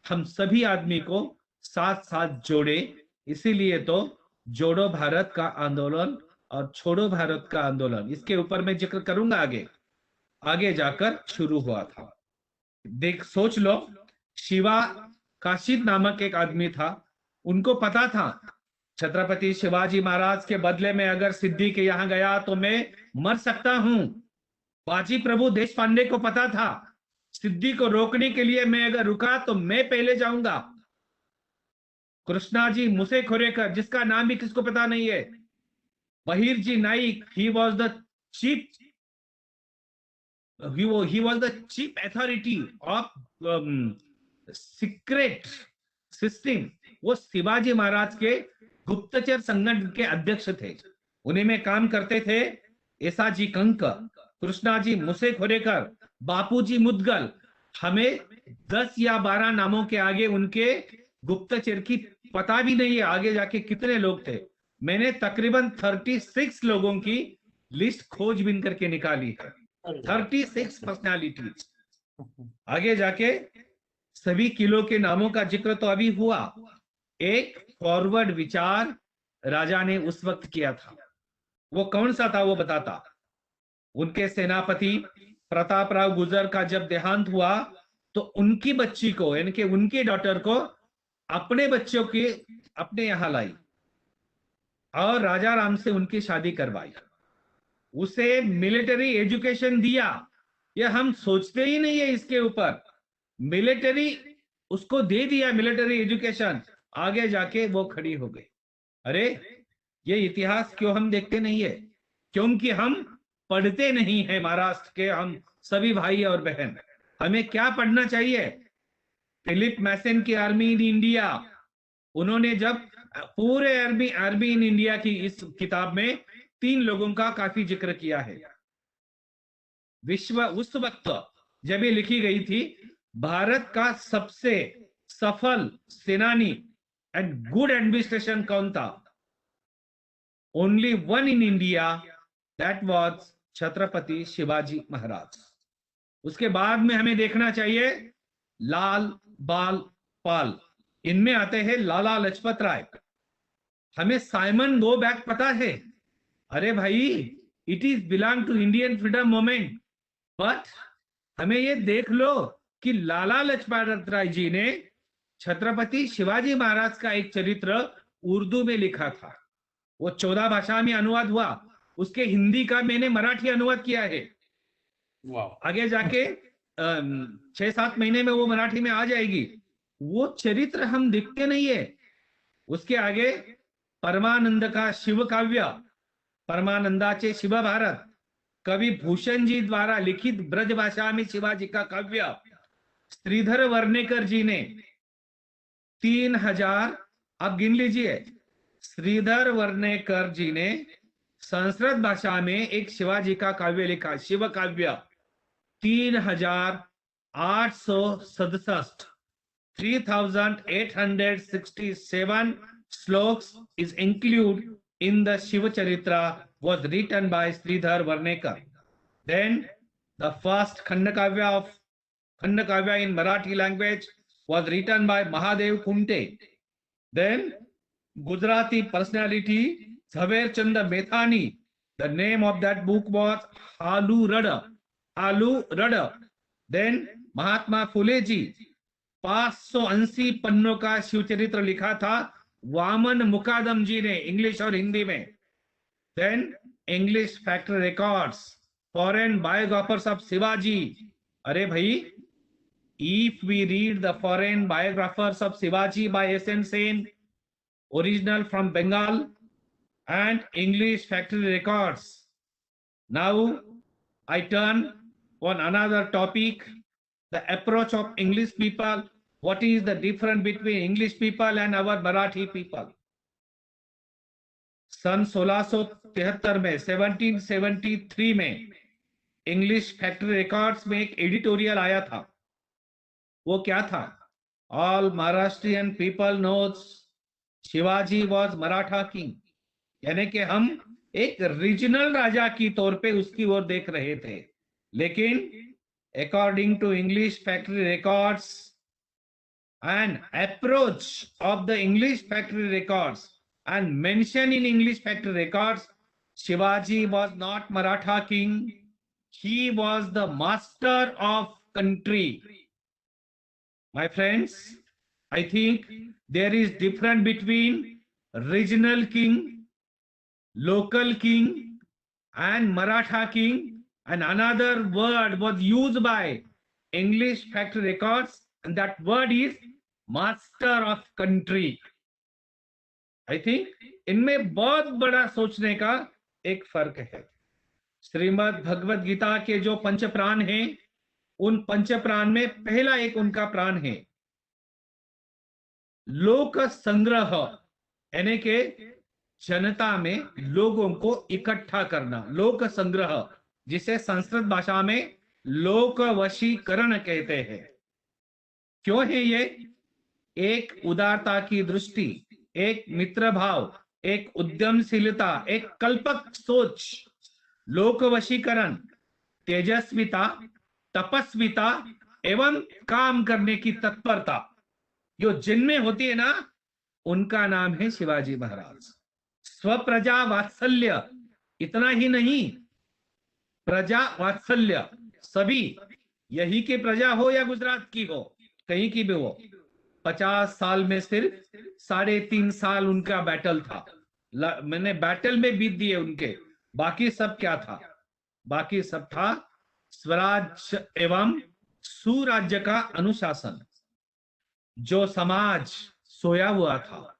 हम सभी आदमी को साथ साथ जोड़े। इसीलिए तो जोड़ो भारत का आंदोलन और छोड़ो भारत का आंदोलन, इसके ऊपर मैं जिक्र करूंगा आगे जाकर शुरू हुआ था। देख सोच लो, शिवा काशिद नामक एक आदमी था, उनको पता था छत्रपति शिवाजी महाराज के बदले में अगर सिद्धि के यहां गया तो मैं मर सकता हूं। बाजी प्रभु देश पांडे को पता था सिद्धि को रोकने के लिए मैं अगर रुका तो मैं पहले जाऊंगा। कृष्णाजी मुसेखोरेकर, जिसका नाम भी किसको पता नहीं है, बहिरजी नाइक, ही was the chief authority of secret system. वो शिवाजी महाराज के गुप्तचर संगठन के अध्यक्ष थे, उन्हीं में काम करते थे एसाजी कंक, कृष्णाजी मुसेखोरेकर, बापूजी मुदगल। हमें 10 या 12 नामों के आगे उनके गुप्तचर की पता भी नहीं है आगे जाके कितने लोग थे। मैंने तकरीबन 36 लोगों की लिस्ट खोजबीन करके निकाली है, 36 पर्सनालिटीज। आगे जाके सभी किलो के नामों का जिक्र तो अभी हुआ। एक फॉरवर्ड विचार राजा ने उस वक्त किया था, वो कौन सा था वो बताता। उनके सेनापति प्रतापराव गुजर का जब देहांत हुआ तो उनकी बच्ची को, यानी कि उनकी डॉटर को अपने बच्चों की अपने यहां लाई और राजा राम से उनकी शादी करवाई, उसे मिलिट्री एजुकेशन दिया। ये हम सोचते ही नहीं है इसके ऊपर, मिलिट्री उसको दे दिया, मिलिट्री एजुकेशन। आगे जाके वो खड़ी हो गई। अरे ये इतिहास क्यों हम देखते नहीं है? क्योंकि हम पढ़ते नहीं है महाराष्ट्र के हम सभी भाई और बहन। हमें क्या पढ़ना चाहिए? फिलिप मैसन की आर्मी इन इंडिया, उन्होंने जब पूरे आर्मी इन इंडिया की इस किताब में 3 लोगों का काफी जिक्र किया है। विश्व उस वक्त जब ये लिखी गई थी, भारत का सबसे सफल सेनानी एंड गुड एडमिनिस्ट्रेशन कौन था? Only one in India, that was Chhatrapati Shivaji Maharaj. उसके बाद में हमें देखना चाहिए लाल बाल पाल, इनमें आते हैं लाला लजपत राय। हमें साइमन गो बैक पता है, अरे भाई it is belong to Indian freedom movement. But हमें ये देख लो कि लाला लजपत राय जी ने छत्रपति शिवाजी महाराज का एक चरित्र उर्दू में लिखा था, वो 14 भाषा में अनुवाद हुआ, उसके हिंदी का मैंने मराठी अनुवाद किया है। आगे जाके 6-7 महीने में वो मराठी में आ जाएगी। वो चरित्र हम दिखते नहीं है। उसके आगे परमानंद का शिव काव्य, परमानंदाचे शिव भारत, कवि भूषण जी द्वारा लिखित ब्रज भाषा में शिवाजी का काव्य, श्रीधर वर्णेकर जी ने 3000, आप गिन लीजिए, श्रीधर वर्णेकर जी ने संस्कृत भाषा में एक शिवाजी का काव्य लिखा, शिव काव्य, 3867 3867 slokes is included in the Shiva Charitra, was written by Sridhar Varnekar. Then the first Khandakavya of Khandakavya in Marathi language was written by Mahadev Kunte. Then Gujarati personality Jhaver Chand Methani. The name of that book was Halu Rada. Halu Rada. Then Mahatma Phule जी 580 पन्नों का शिवचरित्र लिखा था वामन मुकादम जी ने, इंग्लिश और हिंदी में. Then English factory records, foreign biographers of Shivaji. अरे भाई, if we read the foreign biographers of Shivaji by S N. Sen, original from Bengal, and English factory records. Now I turn on another topic, the approach of English people. What is the difference between English people and our Marathi people? सन 1673 में 1773 में इंग्लिश फैक्ट्री रिकॉर्ड्स में एक एडिटोरियल आया था. वो क्या था? All Maharashtrian people knows Shivaji was Maratha king. यानी कि हम एक रीजनल राजा की तौर पे उसकी ओर देख रहे थे. लेकिन according to English factory records and approach of the English factory records and mention in English factory records, Shivaji was not Maratha king, he was the master of country. My friends, I think there is difference between regional king, local king and Maratha king, and another word was used by English factory records, and that word is master of country. I think इनमें बहुत बड़ा सोचने का एक फर्क है. श्रीमद् भगवत गीता के जो पंच प्राण हैं, उन पंच प्राण में पहला एक उनका प्राण है लोक संग्रह, यानी के जनता में लोगों को इकट्ठा करना. लोक संग्रह, जिसे संस्कृत भाषा में लोक वशीकरण कहते हैं. क्यों है ये? एक उदारता की दृष्टि, एक मित्र भाव, एक उद्यमशीलता, एक कल्पक सोच. लोक वशीकरण, तेजस्विता, तपस्विता एवं काम करने की तत्परता जो जिनमें होती है ना, उनका नाम है शिवाजी महाराज. स्वप्रजा वात्सल्य, इतना ही नहीं, प्रजा वात्सल्य. सभी, यही की प्रजा हो या गुजरात की हो, कहीं की भी हो, 50 साल में सिर्फ 3.5 साल उनका बैटल था. मैंने बैटल में बीत दिए उनके. बाकी सब क्या था? बाकी सब था स्वराज एवं सुराज्य का अनुशासन. जो समाज सोया हुआ था,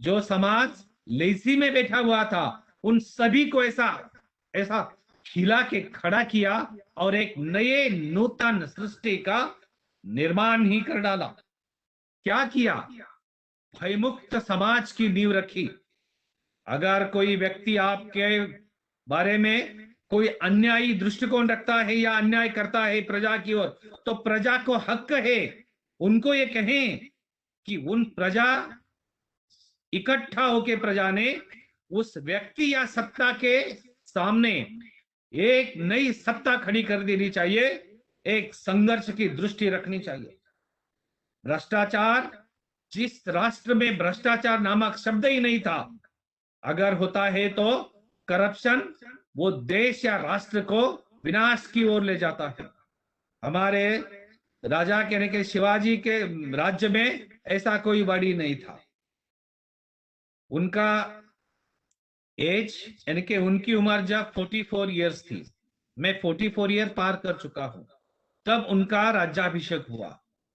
जो समाज लेजी में बैठा हुआ था, उन सभी को ऐसा खिला के खड़ा किया और एक नए नूतन सृष्टि का निर्माण ही कर डाला. क्या किया? भयमुक्त समाज की नींव रखी. अगर कोई व्यक्ति आपके बारे में कोई अन्यायी दृष्टिकोण रखता है या अन्याय करता है प्रजा की ओर, तो प्रजा को हक है उनको ये कहें कि उन प्रजा इकट्ठा होके प्रजा ने उस व्यक्ति या सत्ता के सामने एक नई सत्ता खड़ी कर देनी चाहिए, एक संघर्ष की दृष्टि रखनी चाहिए. भ्रष्टाचार, जिस राष्ट्र में भ्रष्टाचार नामक शब्द ही नहीं था, अगर होता है तो करप्शन वो देश या राष्ट्र को विनाश की ओर ले जाता है. हमारे राजा कहने के शिवाजी के राज्य में ऐसा कोई बड़ी नहीं था. उनका एज यानी कि उनकी उम्र जब 44 इयर्स थी, मैं 44 ईयर पार कर चुका हूं, तब उनका राज्याभिषेक हुआ.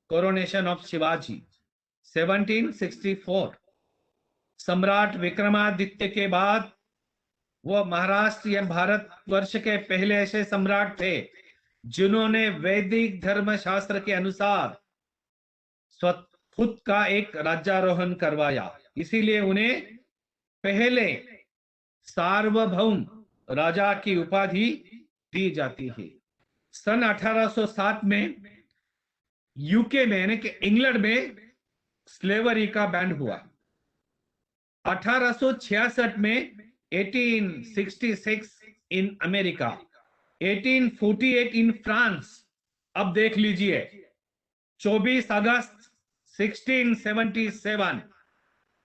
Coronation of Shivaji 1764. सम्राट विक्रमादित्य के बाद वो महाराष्ट्र या भारत वर्ष के पहले ऐसे सम्राट थे जिन्होंने वैदिक धर्म शास्त्र के अनुसार खुद का एक राज्यारोहण करवाया. इसीलिए उन्हें पहले सार्वभौम राजा की उपाधि दी जाती है. सन 1807 में यूके में यानी कि इंग्लैंड में स्लेवरी का बैन हुआ. 1866 में 1866 इन अमेरिका, 1848 इन फ्रांस, अब देख लीजिए, 24 अगस्त 1677,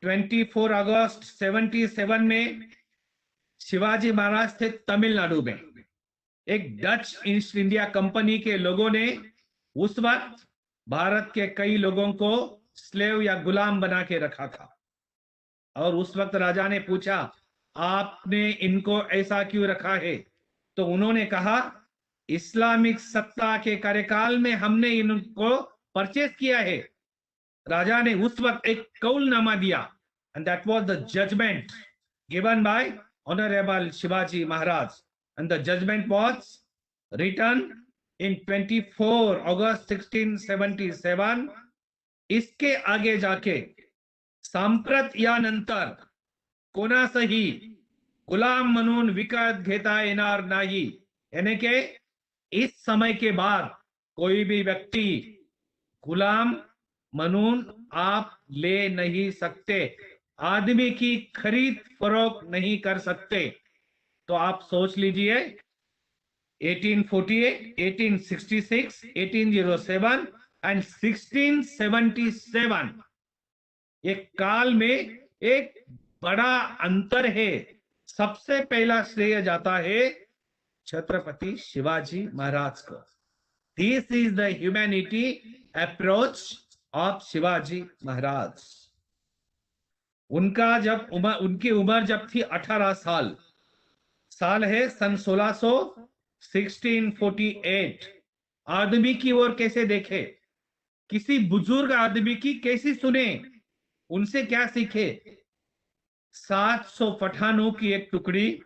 24 अगस्त 77 में शिवाजी महाराज थे तमिलनाडु में। एक डच ईस्ट इंडिया कंपनी के लोगों ने उस वक्त भारत के कई लोगों को स्लेव या गुलाम बना के रखा था, और उस वक्त राजा ने पूछा, आपने इनको ऐसा क्यों रखा है? तो उन्होंने कहा, इस्लामिक सत्ता के कार्यकाल में हमने इनको परचेज किया है। राजा ने उस वक्त एक कौलनामा दिया, and that was the judgment given by honourable Shivaji Maharaj, and the judgment was written in 24 August 1677. इसके आगे जाके सांप्रत यानंतर कोणासही गुलाम म्हणून विकत घेता येणार नाही, यानी के इस समय के बाद कोई भी व्यक्ति गुलाम म्हणून आप ले नहीं सकते, आदमी की खरीद फरोख्त नहीं कर सकते। तो आप सोच लीजिए, 1848, 1866, 1807 एंड 1677, एक काल में एक बड़ा अंतर है। सबसे पहला श्रेय जाता है छत्रपति शिवाजी महाराज को। This is the humanity approach of Shivaji Maharaj. उनकी उम्र जब थी 18 साल, साल है सन 1648। आदमी की ओर कैसे देखे, किसी बुजुर्ग आदमी की कैसी सुने, उनसे क्या सीखे? 700 पठानों की एक टुकड़ी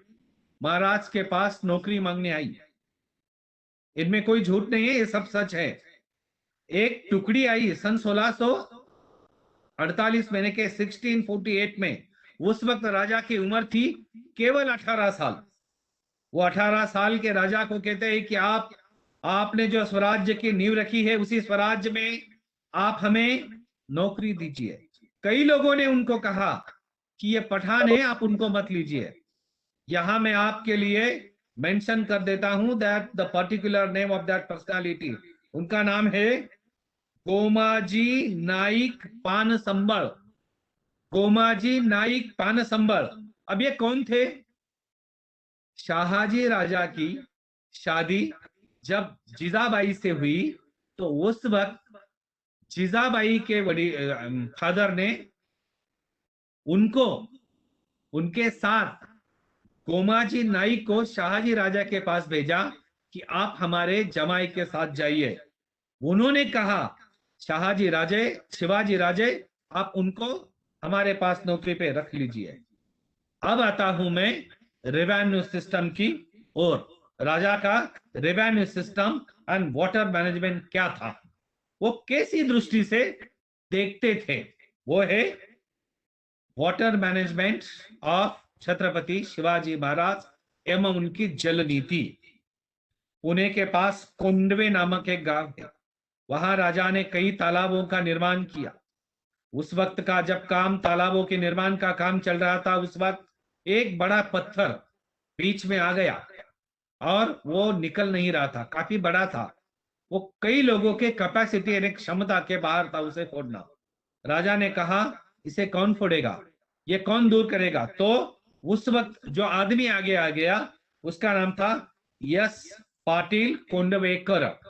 महाराज के पास नौकरी मांगने आई। इनमें कोई झूठ नहीं है, ये सब सच है। एक टुकड़ी आई सन 1648 महीने के 1648 में। उस वक्त राजा की उम्र थी केवल 18 साल। वो 18 साल के राजा को कहते हैं कि आपने जो स्वराज्य की नींव रखी है, उसी स्वराज्य में आप हमें नौकरी दीजिए। कई लोगों ने उनको कहा कि ये पठान है, आप उनको मत लीजिए। यहां मैं आपके लिए मेंशन कर देता हूं that the particular name of that personality, उनका नाम है गोमाजी नाइक पानसंबल। गोमाजी नाइक पानसंबल। अब ये कौन थे? शाहाजी राजा की शादी जब जीजाबाई से हुई, तो उस वक्त जीजाबाई के बड़ी फादर ने उनको उनके साथ गोमाजी नाइक को शाहाजी राजा के पास भेजा कि आप हमारे जमाई के साथ जाइए। उन्होंने कहा, शिवाजी राजे आप उनको हमारे पास नौकरी पे रख लीजिए। अब आता हूं मैं रेवेन्यू सिस्टम की ओर। राजा का revenue system and water management क्या था, वो कैसी दृष्टि से देखते थे? वो है water management of Chhatrapati Shivaji Maharaj एवं उनकी जल नीति। पुणे के पास कोंडवे नामक एक गांव है, वहां राजा ने कई तालाबों का निर्माण किया। उस वक्त का जब काम तालाबों के निर्माण का काम चल रहा था, उस वक्त एक बड़ा पत्थर बीच में आ गया और वो निकल नहीं रहा था, काफी बड़ा था। वो कई लोगों के कैपेसिटी यानी क्षमता के बाहर था उसे फोड़ना। राजा ने कहा, इसे कौन फोड़ेगा, ये कौन दूर करेगा? तो उस वक्त जो आदमी आगे आ गया, उसका नाम था यस पाटिल कोंडवेकर।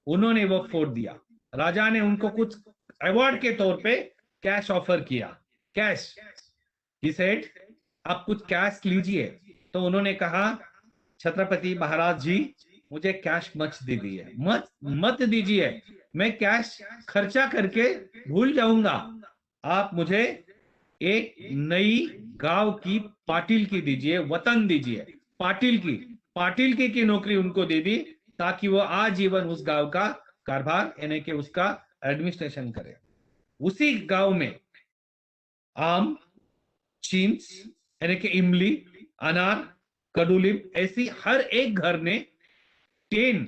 उन्होंने वो फोड़ दिया। राजा ने उनको कुछ अवार्ड के तौर पे कैश ऑफर किया। कैश, ही सेड, आप कुछ कैश लीजिए। तो उन्होंने कहा, छत्रपति महाराज जी, मुझे कैश मत दीजिए, मत दीजिए, मैं कैश खर्चा करके भूल जाऊंगा। आप मुझे एक नई गांव की पाटिल की दीजिए, वतन दीजिए। पाटिल की नौकरी उनको दे दी ताकि वो आजीवन उस गांव का कारभार यानी कि उसका एडमिनिस्ट्रेशन करे। उसी गांव में आम, चींस यानी कि इमली, अनार, कडुलिप, ऐसी हर एक घर ने 10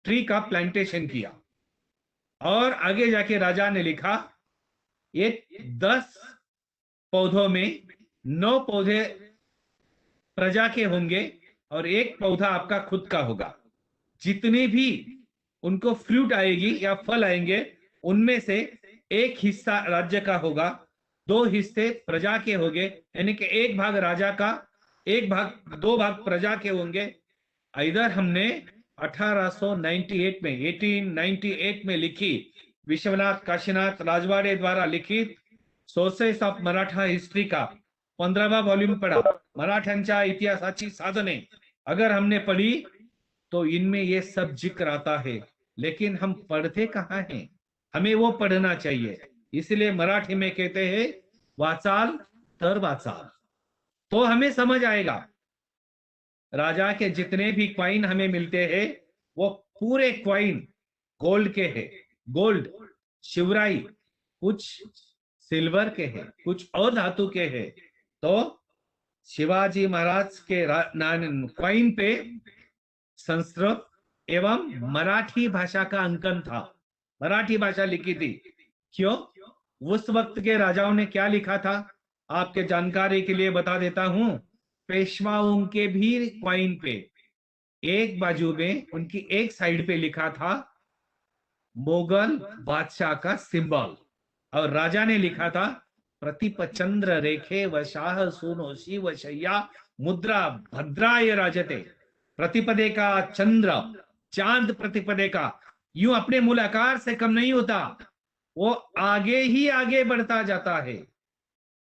ट्री का प्लांटेशन किया। और आगे जाके राजा ने लिखा, ये 10 पौधों में 9 पौधे प्रजा के होंगे और 1 पौधा आपका खुद का होगा। जितने भी उनको फ्रूट आएगी या फल आएंगे, उनमें से एक हिस्सा राज्य का होगा, 2 हिस्से प्रजा के होंगे, यानी कि एक भाग राजा का, एक भाग 2 भाग प्रजा के होंगे। इधर हमने 1898 में लिखी, विश्वनाथ काशीनाथ राजवाड़े द्वारा लिखित सोर्सेस ऑफ मराठा हिस्ट्री का 15वां वॉल्यूम पढ़ा, मराठ्यांच्या इतिहासाची साधने अगर हमने पढ़ी तो इनमें ये सब जिक्र आता है, लेकिन हम पढ़ते कहाँ हैं? हमें वो पढ़ना चाहिए। इसलिए मराठी में कहते हैं वाचाल तर वाचाल, तो हमें समझ आएगा। राजा के जितने भी क्वाइन हमें मिलते हैं वो पूरे क्वाइन गोल्ड के हैं, गोल्ड शिवराई, कुछ सिल्वर के हैं, कुछ और धातु के हैं। तो शिवाजी महाराज के क्वाइन पे संस्कृत एवं मराठी भाषा का अंकन था, मराठी भाषा लिखी थी। क्यों? उस वक्त के राजाओं ने क्या लिखा था, आपके जानकारी के लिए बता देता हूं। पेशवाओं के भी क्वाइन पे एक बाजू में उनकी एक साइड पे लिखा था मुगल बादशाह का सिंबल, और राजा ने लिखा था प्रतिप चंद्र रेखे व शाह सुनो शिव शैया मुद्रा भद्राय राजते। प्रतिपदे का चंद्र, चांद प्रतिपदे का यूं अपने मूल आकार से कम नहीं होता, वो आगे ही आगे बढ़ता जाता है।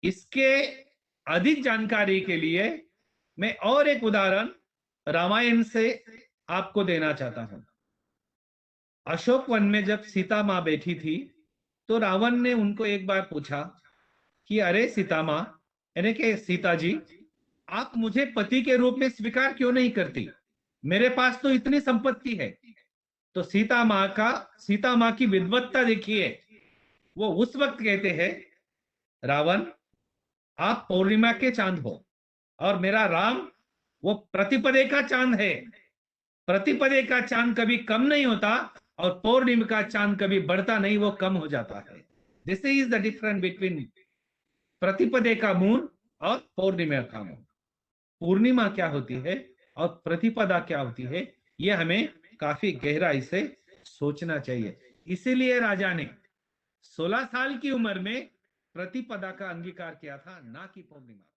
इसके अधिक जानकारी के लिए मैं और एक उदाहरण रामायण से आपको देना चाहता हूं। अशोक वन में जब सीता मां बैठी थी तो रावण ने उनको एक बार पूछा कि अरे सीता मां, यानी कि सीता जी, आप मुझे पति के रूप में स्वीकार क्यों नहीं करती? मेरे पास तो इतनी संपत्ति है। तो सीता मां की विद्वत्ता देखिए। वो उस वक्त कहते हैं, रावण आप पौर्णिमा के चांद हो और मेरा राम वो प्रतिपदे का चांद है। प्रतिपदे का चांद कभी कम नहीं होता और पौर्णिमा का चांद कभी बढ़ता नहीं, वो कम हो जाता है। This is the difference between प्रतिपदे का मून और पौर्णिमा का मून। पूर्णिमा क्या होती है और प्रतिपदा क्या होती है, ये हमें काफी गहराई से सोचना चाहिए। इसीलिए राजा ने 16 साल की उम्र में प्रतिपदा का अंगीकार किया था, ना कि पौर्णिमा।